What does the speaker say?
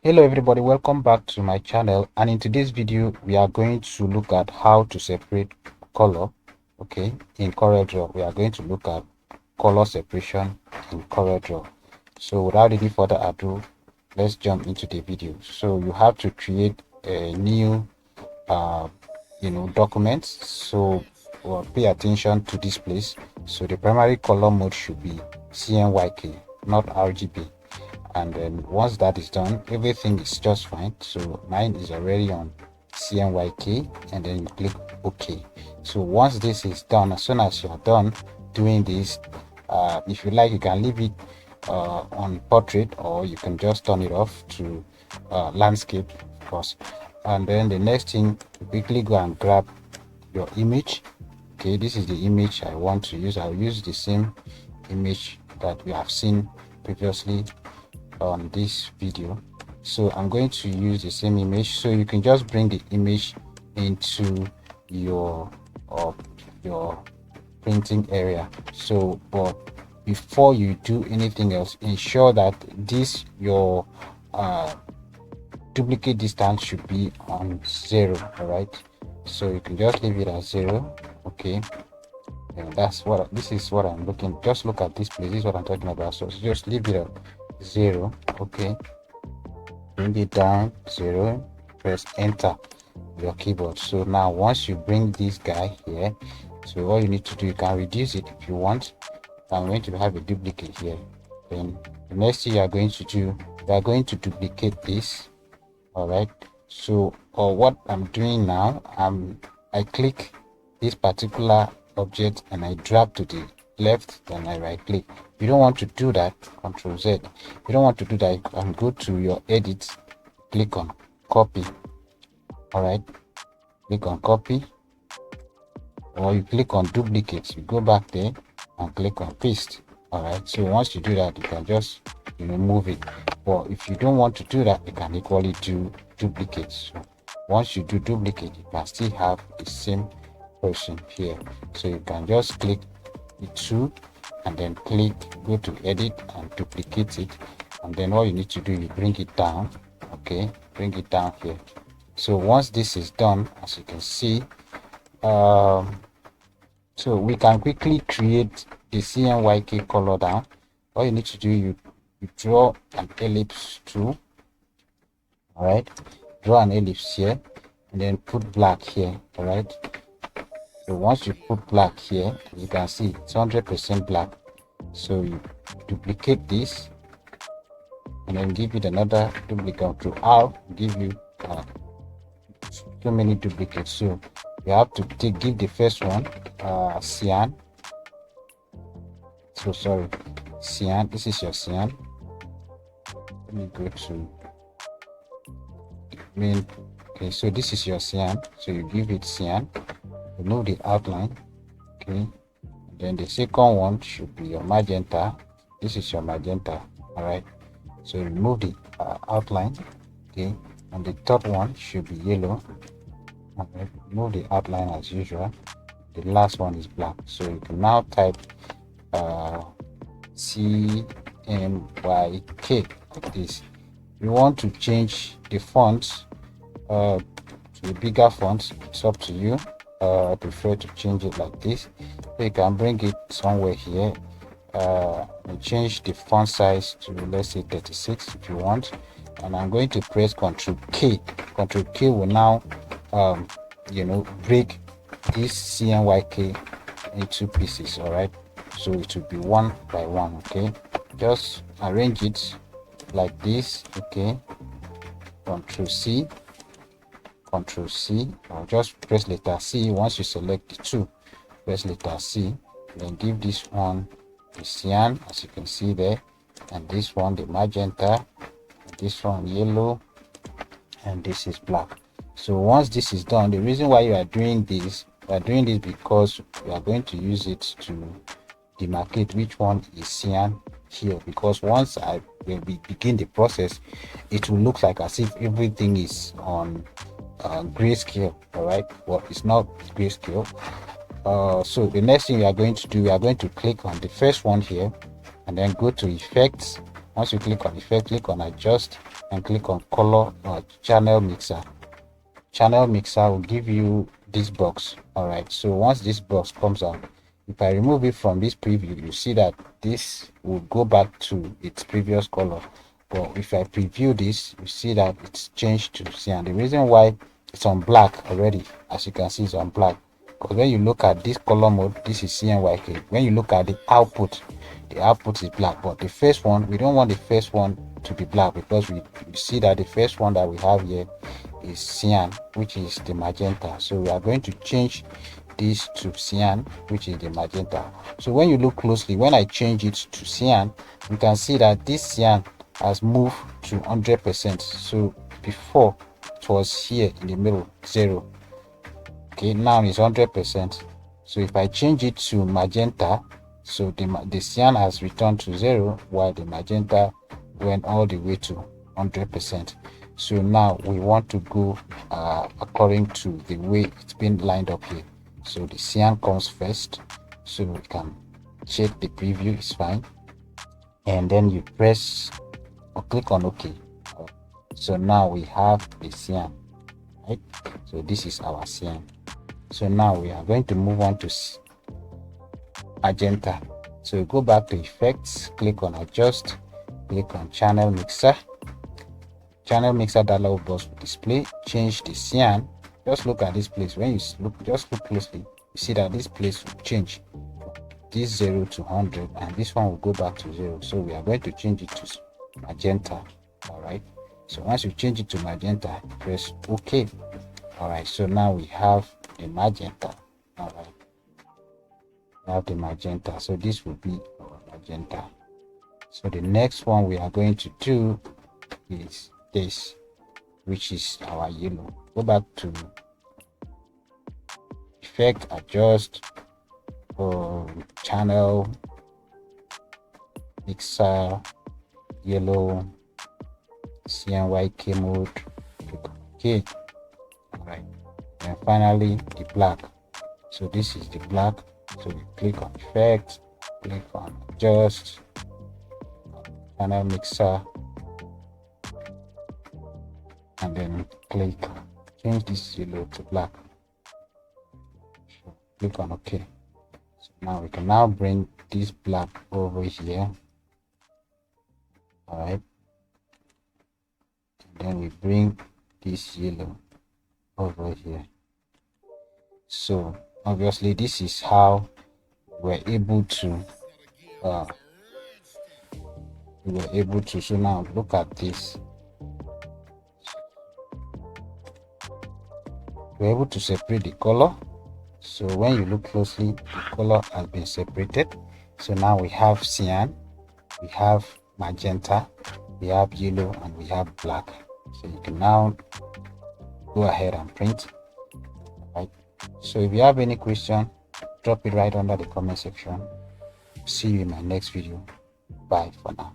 Hello everybody, welcome back to my channel, and in today's video we are going to look at how to separate color. Okay, in CorelDraw we are going to look at color separation in CorelDraw. So without any further ado, let's jump into the video. So you have to create a new document. So pay attention to this place. So the primary color mode should be CMYK, not RGB. And then once that is done, everything is just fine. So mine is already on CMYK, and then you click OK. So once this is done, as soon as you are done doing this, if you like, you can leave it on portrait, or you can just turn it off to landscape, of course. And then the next thing, quickly go and grab your image. Okay, this is the image I want to use. I'll use the same image that we have seen previously on this video. So I'm going to use the same image. So you can just bring the image into your printing area. So but before you do anything else, ensure that this your duplicate distance should be on 0. All right, so you can just leave it at 0. Okay, and this is what I'm looking. Just look at this place. This is what I'm talking about. So just leave it at 0. Okay, bring it down 0, press enter your keyboard. So now once you bring this guy here, so all you need to do, you can reduce it if you want. I'm going to have a duplicate here. Then the next thing you are going to do, you are going to duplicate this. All right, so what I'm doing now, I click this particular object and I drag to the left, then I right click. You don't want to do that, Control Z. You don't want to do that, you can go to your edit, click on copy. All right, click on copy, or you click on duplicate. You go back there and click on paste. All right, so once you do that, you can just move it. But if you don't want to do that, you can equally do duplicates. So once you do duplicate, you can still have the same person here. So you can just click the two and then go to edit and duplicate it, and then all you need to do, you bring it down. Okay, bring it down here. So once this is done, as you can see, so we can quickly create the CMYK color down. All you need to do, you draw an ellipse tool. All right, draw an ellipse here and then put black here. All right, so once you put black here, as you can see, it's 100% black. So you duplicate this and then give it another duplicate. To R, give you so many duplicates. So you have to give the first one cyan. So sorry, cyan. This is your cyan. Let me go to main. Okay, so this is your cyan. So you give it cyan. Remove the outline. Okay, and then the second one should be your magenta. This is your magenta. All right, so remove the outline. Okay, and the third one should be yellow. All right, remove the outline as usual. The last one is black. So you can now type CMYK like this. You want to change the font to a bigger font, it's up to you. I prefer to change it like this. So you can bring it somewhere here and change the font size to, let's say, 36 if you want. And I'm going to press Ctrl K. Ctrl K will now break this CMYK into pieces. All right, so it will be one by one. Okay, just arrange it like this. Okay, Ctrl C, Ctrl C, or just press letter C. Once you select the two, press letter C, then give this one the cyan, as you can see there, and this one the magenta, and this one yellow, and this is black. So once this is done, the reason why you are doing this, because we are going to use it to demarcate which one is cyan here, because once when we begin the process, it will look like as if everything is on grayscale. All right, well, it's not grayscale. So the next thing we are going to do, we are going to click on the first one here and then go to effects Once you click on effect, click on adjust and click on color channel mixer. Channel mixer will give you this box. All right, so once this box comes out, if I remove it from this preview, you see that this will go back to its previous color. But if I preview this, you see that it's changed to cyan. The reason why it's on black already, as you can see, it's on black, because when you look at this color mode, this is CMYK. When you look at the output is black. But the first one, we don't want the first one to be black, because we see that the first one that we have here is cyan, which is the magenta. So we are going to change this to cyan, which is the magenta. So when you look closely, when I change it to cyan, you can see that this cyan has moved to 100%. So before it was here in the middle, 0. Okay, now it's 100%. So if I change it to magenta, so the cyan has returned to 0, while the magenta went all the way to 100%. So now we want to go according to the way it's been lined up here. So the cyan comes first, so we can check the preview, is fine, and then you press or click on OK. So now we have the cyan, right? So this is our cyan. So now we are going to move on to magenta. So go back to effects, click on adjust, click on channel mixer. Channel mixer dialog box will display. Change the cyan. Just look at this place. When you just look closely, you see that this place will change this 0 to 100, and this one will go back to 0. So we are going to change it to magenta. All right, so once you change it to magenta, press OK. All right, so now we have the magenta. All right, we have the magenta. So this will be our magenta. So the next one we are going to do is this, which is our yellow. Go back to effect, adjust, for channel mixer, yellow, CMYK mode, okay. All right, and finally the black. So this is the black. So we click on effect, click on adjust, channel mixer, and then click change this yellow to black. So click on OK. So now we can now bring this black over here. All right, and then we bring this yellow over here. So obviously this is how we're able to so now look at this. We're able to separate the color. So when you look closely, the color has been separated. So now we have cyan, we have magenta, we have yellow, and we have black. So you can now go ahead and print. Right, so if you have any question, drop it right under the comment section. See you in my next video. Bye for now.